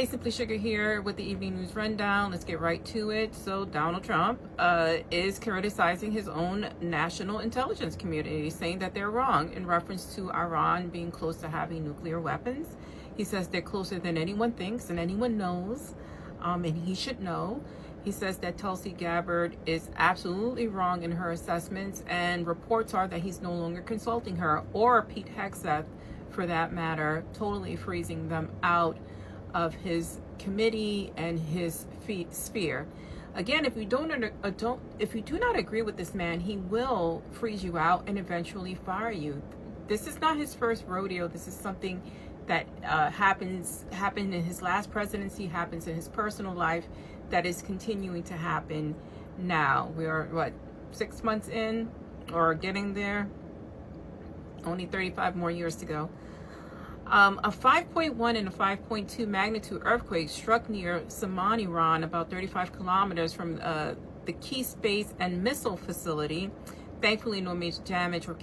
Hi, Simply Sugar here with the evening news rundown. Let's get right to it. So Donald Trump is criticizing his own national intelligence community, saying that they're wrong in reference to Iran being close to having nuclear weapons. He says they're closer than anyone thinks and anyone knows, and he should know. He says that Tulsi Gabbard is absolutely wrong in her assessments, and reports are that he's no longer consulting her, or Pete Hegseth for that matter, totally freezing them out of his committee and his sphere. Again, if you if you do not agree with this man, he will freeze you out and eventually fire you. This is not his first rodeo. This is something that happened in his last presidency, happens in his personal life, that is continuing to happen now. We are what, 6 months in, or getting there? Only 35 more years to go. A 5.1 and a 5.2 magnitude earthquake struck near Saman, Iran, about 35 kilometers from the key space and missile facility. Thankfully, no major damage or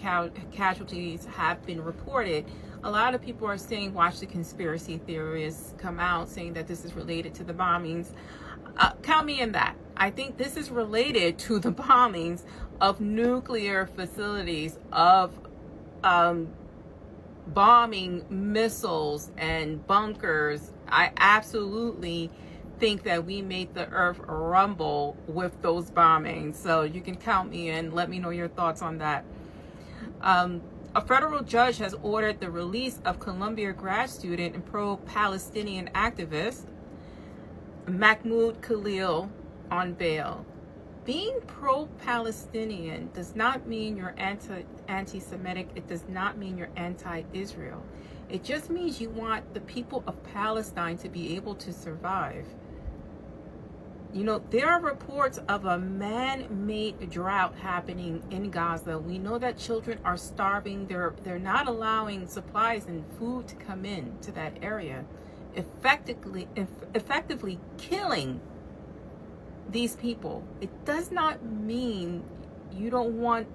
casualties have been reported. A lot of people are saying, watch the conspiracy theorists come out saying that this is related to the bombings. Count me in that. I think this is related to the bombings of nuclear facilities, of bombing missiles and bunkers. I absolutely think that we made the earth rumble with those bombings. So you can count me in. Let me know your thoughts on that. A federal judge has ordered the release of Columbia grad student and pro-Palestinian activist Mahmoud Khalil on bail. Being pro-Palestinian does not mean you're anti-Semitic. It does not mean you're anti-Israel. It just means you want the people of Palestine to be able to survive. You know, there are reports of a man-made drought happening in Gaza. We know that children are starving. They're not allowing supplies and food to come in to that area, effectively killing these people. It does not mean you don't want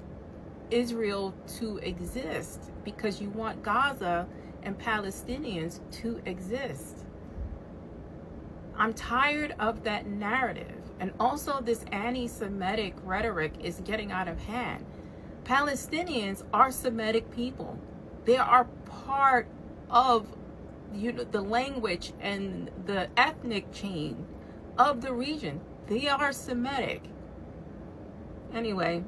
Israel to exist, because you want Gaza and Palestinians to exist. I'm tired of that narrative. And also, this anti-Semitic rhetoric is getting out of hand. Palestinians are Semitic people. They are part of the language and the ethnic chain of the region. They are Semitic. Anyway,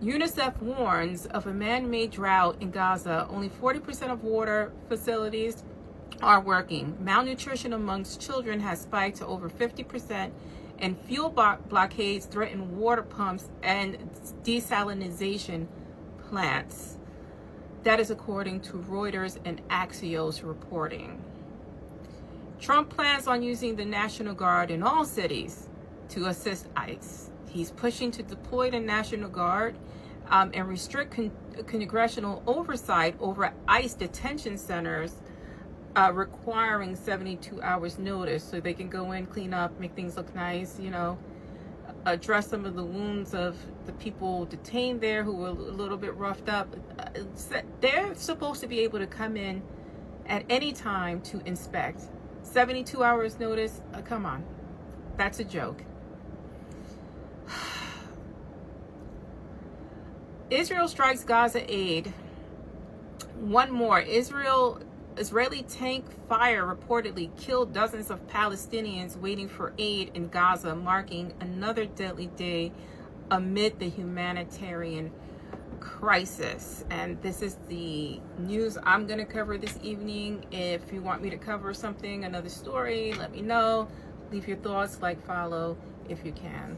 UNICEF warns of a man-made drought in Gaza. Only 40% of water facilities are working. Malnutrition amongst children has spiked to over 50%, and fuel blockades threaten water pumps and desalination plants. That is according to Reuters and Axios reporting. Trump plans on using the National Guard in all cities to assist ICE. He's pushing to deploy the National Guard and restrict congressional oversight over ICE detention centers, requiring 72 hours notice so they can go in, clean up, make things look nice, address some of the wounds of the people detained there who were a little bit roughed up. They're supposed to be able to come in at any time to inspect. 72 hours notice? Come on. That's a joke. Israel strikes Gaza aid. One more. Israeli tank fire reportedly killed dozens of Palestinians waiting for aid in Gaza, marking another deadly day amid the humanitarian crisis. And this is the news I'm going to cover this evening. If you want me to cover something, another story, let me know. Leave your thoughts, like, follow if you can.